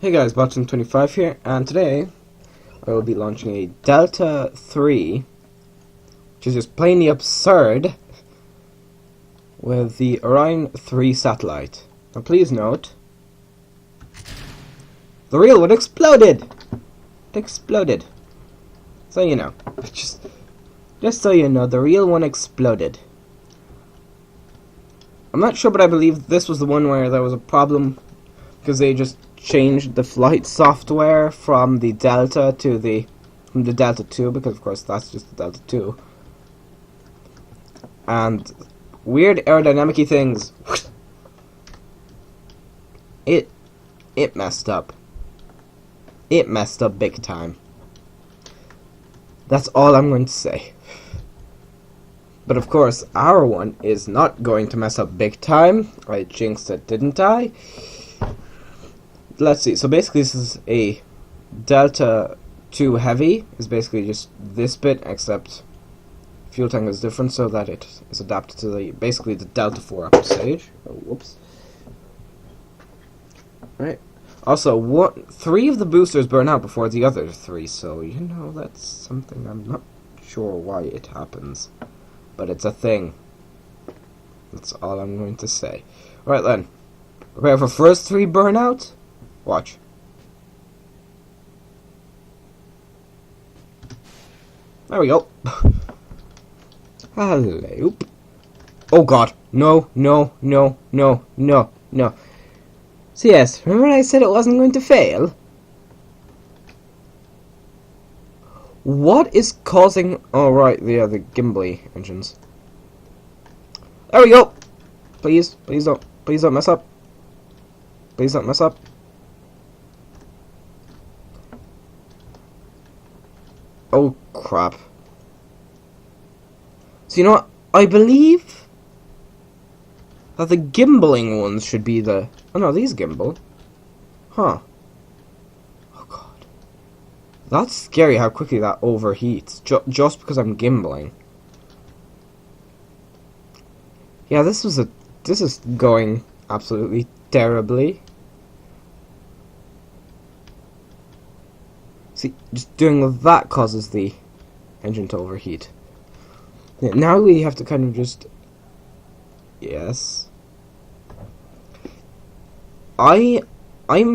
Hey guys, Bottom25 here, and today I will be launching a Delta 3, which is just plainly absurd, with the Orion 3 satellite. Now please note, the real one exploded! It exploded. So you know, just so you know, the real one exploded. I'm not sure, but I believe this was the one where there was a problem, because they just changed the flight software from the Delta to the Delta 2, because of course that's just the Delta 2. And weird aerodynamic-y things. It messed up. It messed up big time. That's all I'm going to say. But of course, our one is not going to mess up big time. I jinxed it, didn't I? Let's see, so basically this is a Delta 2 Heavy, is basically just this bit, except fuel tank is different so that it is adapted to basically the Delta 4 upper stage. Oh, whoops. Right. Also, 3 of the boosters burn out before the other 3, so you know that's something. I'm not sure why it happens, but it's a thing. That's all I'm going to say. Right then, prepare for first 3 burnout. Watch. There we go. Hello. Oh god. No, no, no, no, no, no. So yes, remember I said it wasn't going to fail? What is causing... Oh right, the gimbally engines. There we go. Please don't mess up. Please don't mess up. Oh crap. So you know what? I believe that the gimbaling ones should be the... Oh no, these gimbal. Huh. Oh god. That's scary how quickly that overheats. Just because I'm gimbaling. Yeah, this is going absolutely terribly. See, just doing that causes the engine to overheat. Yeah, now we have to kind of just... Yes. I'm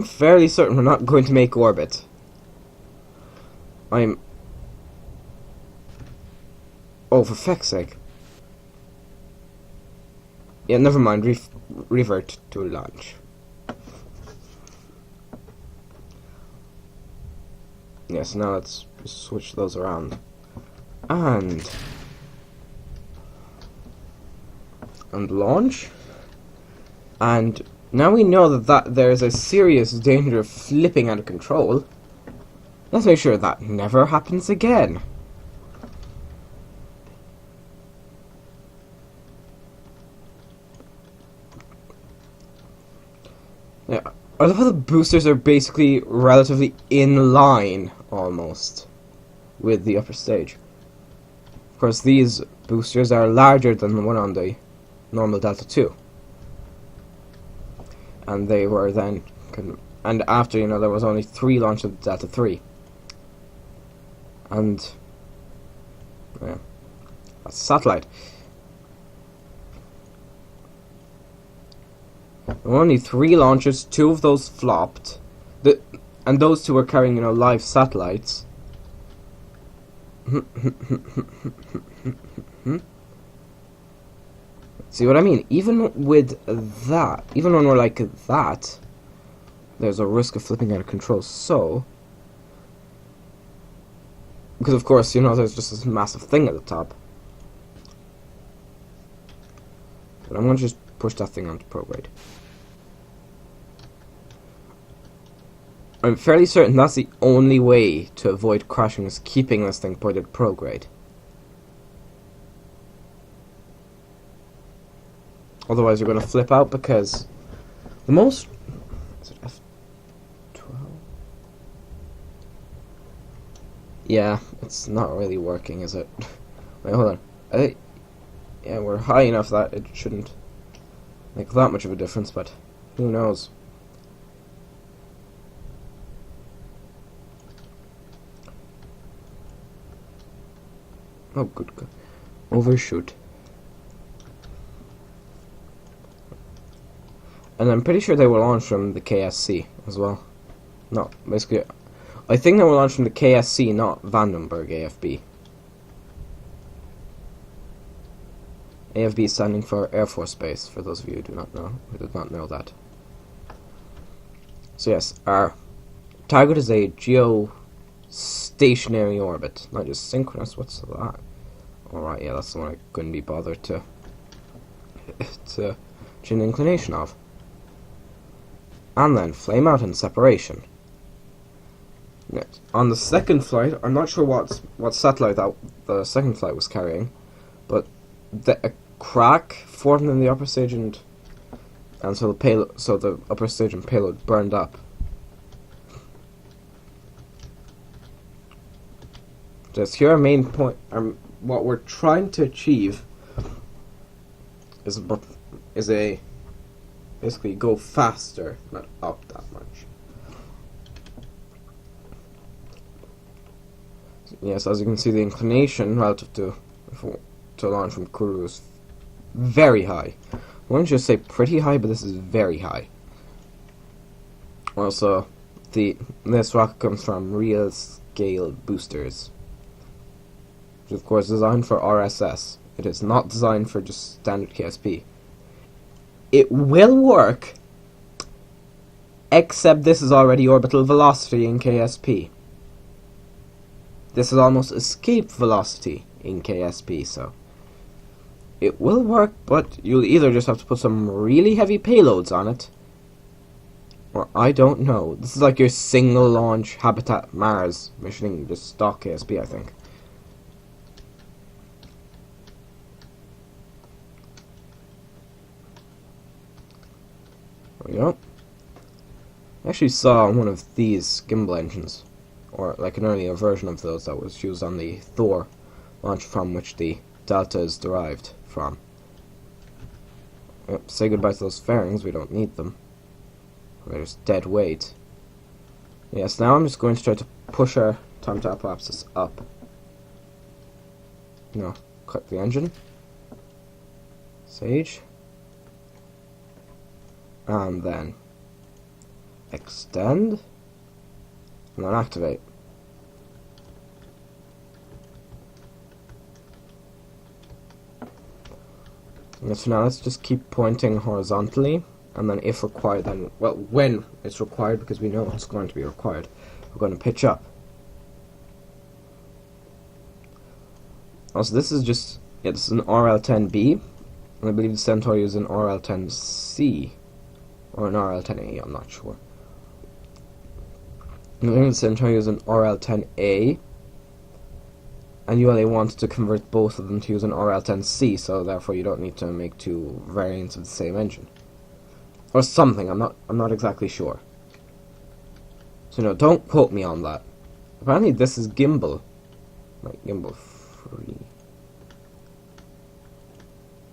fairly certain we're not going to make orbit. Oh, for feck's sake. Yeah, never mind. Revert to launch. Yes, now let's switch those around. And launch. And now we know that there's a serious danger of flipping out of control. Let's make sure that never happens again. Yeah, I love how the boosters are basically relatively in line, almost, with the upper stage. Of course, these boosters are larger than the one on the normal Delta 2. And they were then... And after, you know, there was only 3 launches of Delta 3. And... yeah. That's a satellite. There were only 3 launches, 2 of those flopped. And those 2 were carrying, you know, live satellites. See what I mean? Even with that, even when we're like that, there's a risk of flipping out of control. So, because of course, you know, there's just this massive thing at the top. But I'm going to just push that thing onto prograde. I'm fairly certain that's the only way to avoid crashing, is keeping this thing pointed at prograde. Otherwise you're going to flip out, because the most... Is it F12? Yeah, it's not really working, is it? Wait, hold on. Yeah, we're high enough that it shouldn't make that much of a difference, but who knows. Oh, good. Overshoot. And I'm pretty sure they were launched from the KSC as well. No, basically, I think they were launched from the KSC, not Vandenberg AFB. AFB standing for Air Force Base, for those of you who did not know that. So yes, our target is a geostationary orbit, not just synchronous. What's that? Alright, yeah, that's the one I couldn't be bothered to change the inclination of. And then flame out and separation. Next, on the second flight, I'm not sure what satellite that the second flight was carrying, but a crack formed in the upper stage and so the upper stage and payload burned up. Just here, our main point, what we're trying to achieve is basically go faster, not up that much. Yes, as you can see, the inclination relative to launch from Kourou is very high. I wouldn't just say pretty high, but this is very high. Also, this rocket comes from real scale boosters, which of course is designed for RSS. It is not designed for just standard KSP. It will work, except this is already orbital velocity in KSP. This is almost escape velocity in KSP, so it will work, but you'll either just have to put some really heavy payloads on it, or I don't know. This is like your single launch Habitat Mars mission, just stock KSP, I think. There we go. I actually saw one of these gimbal engines, or like an earlier version of those that was used on the Thor launch, from which the Delta is derived from. Yep, say goodbye to those fairings, we don't need them. They're just dead weight. Yes, now I'm just going to try to push our time to apoapsis up. No, cut the engine. Sage. And then extend. And then activate. And so now let's just keep pointing horizontally, and then if required, then, well, when it's required, because we know it's going to be required, we're going to pitch up. Also, this is just, yeah, this is an RL-10B, and I believe the Centauri is an RL-10C, or an RL-10A, I'm not sure. I think the Centauri is an RL-10A, and ULA wants to convert both of them to use an RL-10C, so therefore you don't need to make two variants of the same engine. Or something, I'm not exactly sure. So no, don't quote me on that. Apparently this is gimbal. Like, gimbal free.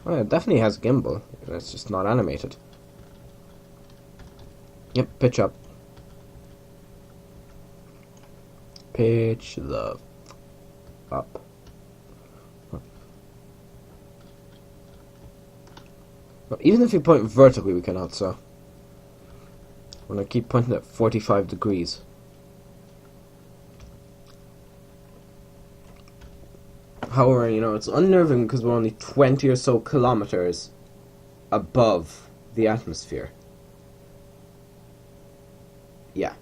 Oh, it definitely has gimbal. It's just not animated. Yep, pitch up. Pitch the up. Well, even if you point vertically, we cannot, so we're going to keep pointing at 45 degrees. However, you know, it's unnerving because we're only 20 or so kilometers above the atmosphere. Yeah.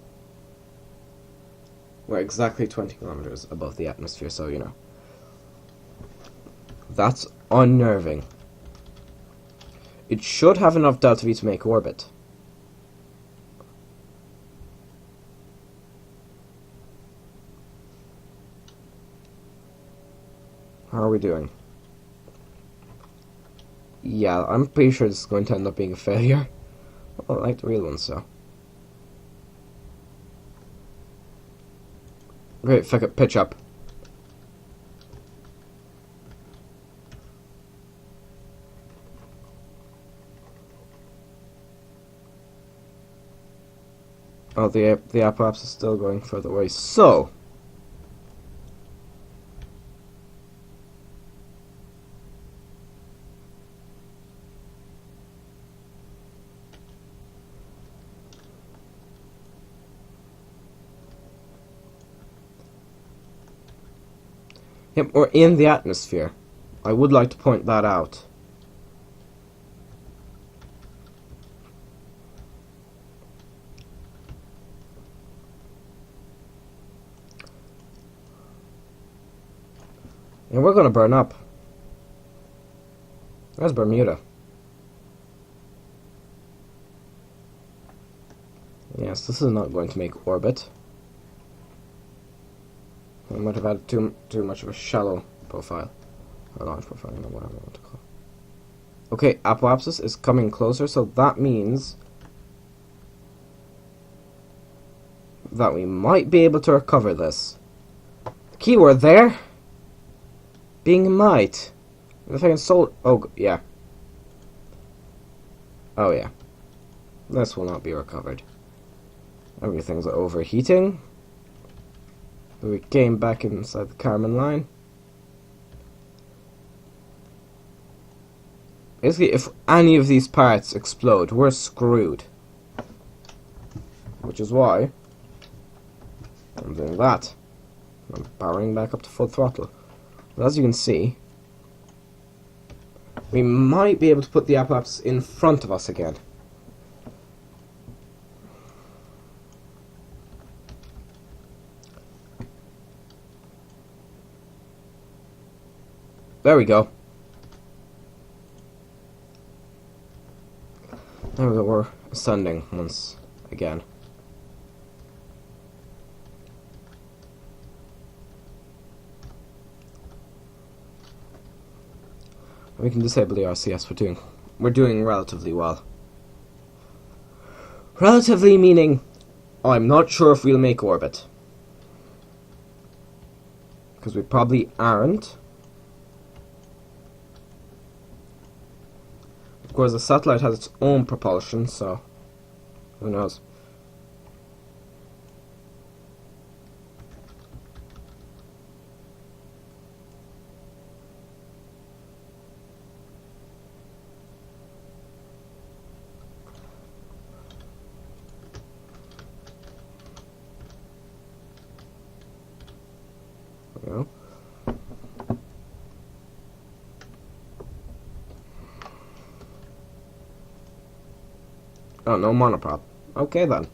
We're exactly 20 kilometers above the atmosphere, so, you know. That's unnerving. It should have enough delta V to make orbit. How are we doing? Yeah, I'm pretty sure this is going to end up being a failure. Well, I like the real one, so. Great, fuck it, pitch up. Oh, the apoapsis is still going further away. So, Yep, we're in the atmosphere. I would like to point that out. And we're gonna burn up. That's Bermuda. Yes, this is not going to make orbit. I might have had too much of a shallow profile. Or launch profile, I don't know what I want to call it. Okay, apoapsis is coming closer, so that means that we might be able to recover this. Keyword there being might. If I can solve. Oh, yeah. Oh, yeah. This will not be recovered. Everything's overheating. We came back inside the Kármán line. Basically, if any of these parts explode, we're screwed. Which is why I'm doing that. I'm powering back up to full throttle. But as you can see, we might be able to put the apoapsis in front of us again. There we go. There we go, we're ascending once again. We can disable the RCS. We're doing relatively well. Relatively meaning I'm not sure if we'll make orbit. Because we probably aren't. Of course, the satellite has its own propulsion, so who knows? You know? Oh, no monoprop. Okay then.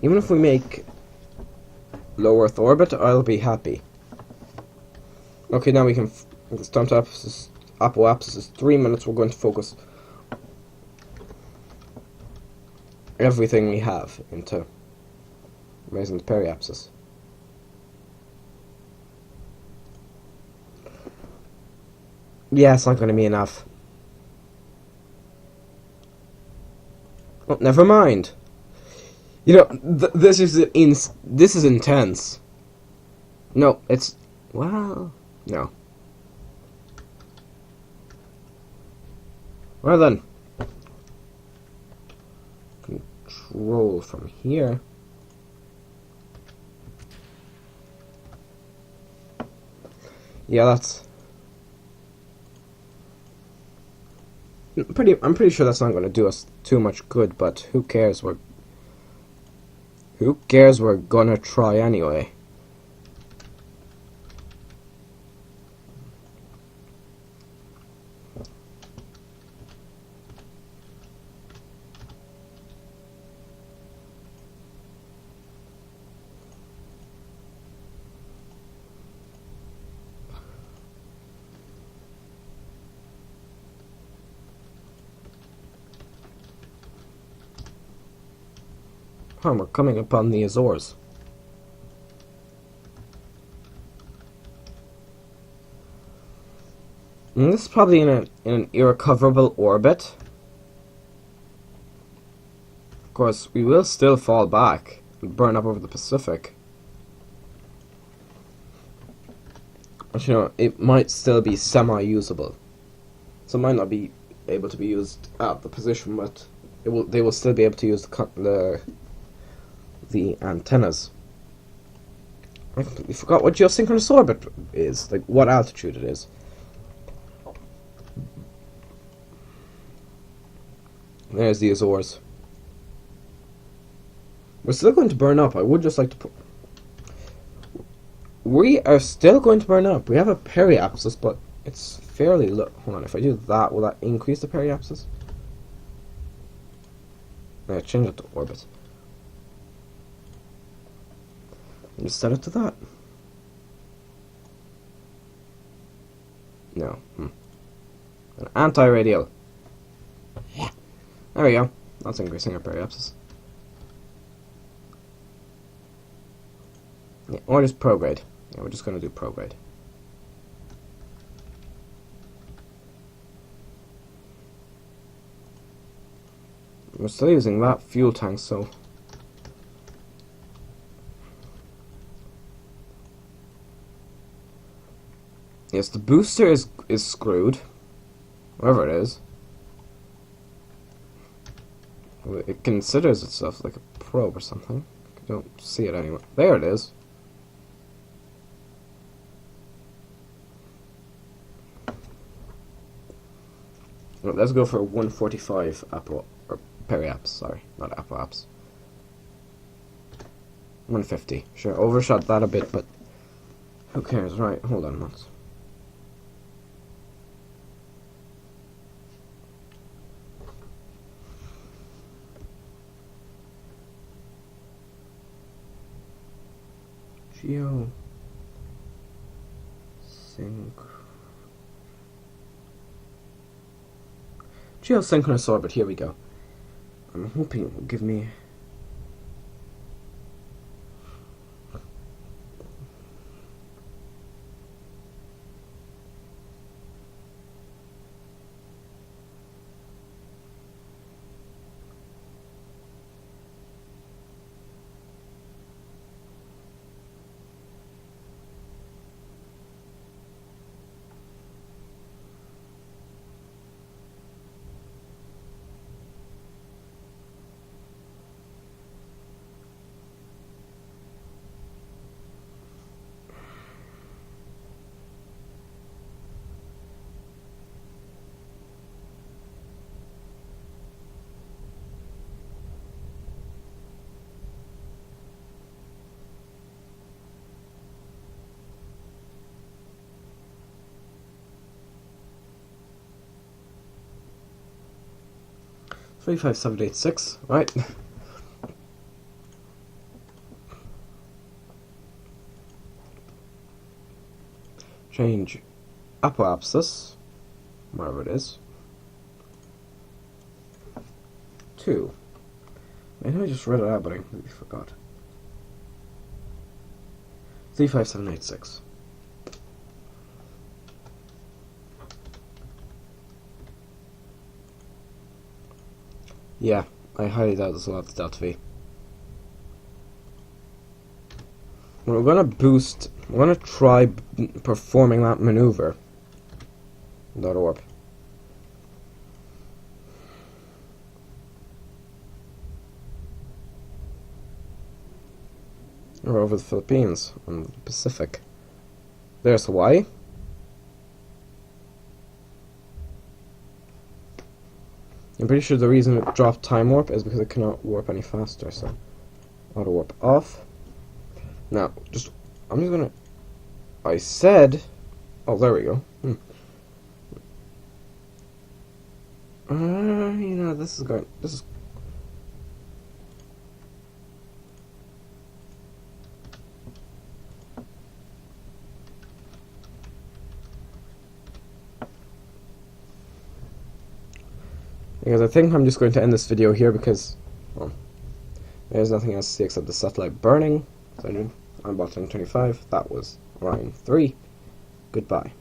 Even if we make low Earth orbit, I'll be happy. Okay, now we can. It's time to apoapsis is 3 minutes. We're going to focus everything we have into raising the periapsis. Yeah, it's not going to be enough. Oh, never mind. You know, this is intense. No, it's well, no. Well then, control from here. Yeah, that's. I'm pretty sure that's not going to do us too much good, but who cares? Who cares? We're gonna try anyway. Oh, we're coming upon the Azores. And this is probably in an irrecoverable orbit. Of course, we will still fall back and burn up over the Pacific. But you know, it might still be semi-usable. So it might not be able to be used at the position, but they will still be able to use the antennas. I completely forgot what geosynchronous orbit is, like what altitude it is. There's the Azores. We're still going to burn up. I would just like to we are still going to burn up. We have a periapsis, but it's fairly low. Hold on, if I do that, will that increase the periapsis? Yeah, change it to orbit. And just set it to that. No. An anti-radial. Yeah. There we go. That's increasing our periapsis. Yeah, or just prograde. Yeah, we're just going to do prograde. We're still using that fuel tank, so... Yes, the booster is screwed. Whatever it is. It considers itself like a probe or something. I don't see it anywhere. There it is. Well, let's go for 145 Apple, or periaps, sorry, not apoaps. 150. Sure, overshot that a bit, but who cares? Right, hold on once. Geosynchronous orbit, here we go. I'm hoping it will give me... Three, 5, 7, 8, 6, right? Change apoapsis, wherever it is, 2. I know I just read it out, but I completely forgot. 3, 5, 7, 8, 6. Yeah, I highly doubt this will have the delta V. We're gonna boost. We're gonna try performing that maneuver. That orb. We're over the Philippines and the Pacific. There's Hawaii. I'm pretty sure the reason it dropped time warp is because it cannot warp any faster, so auto warp off. Now, I'm just gonna... I said... Oh, there we go. You know, this is... Because I think I'm just going to end this video here because, well, there's nothing else to see except the satellite burning. So I'm Botling 25. That was Orion 3. Goodbye.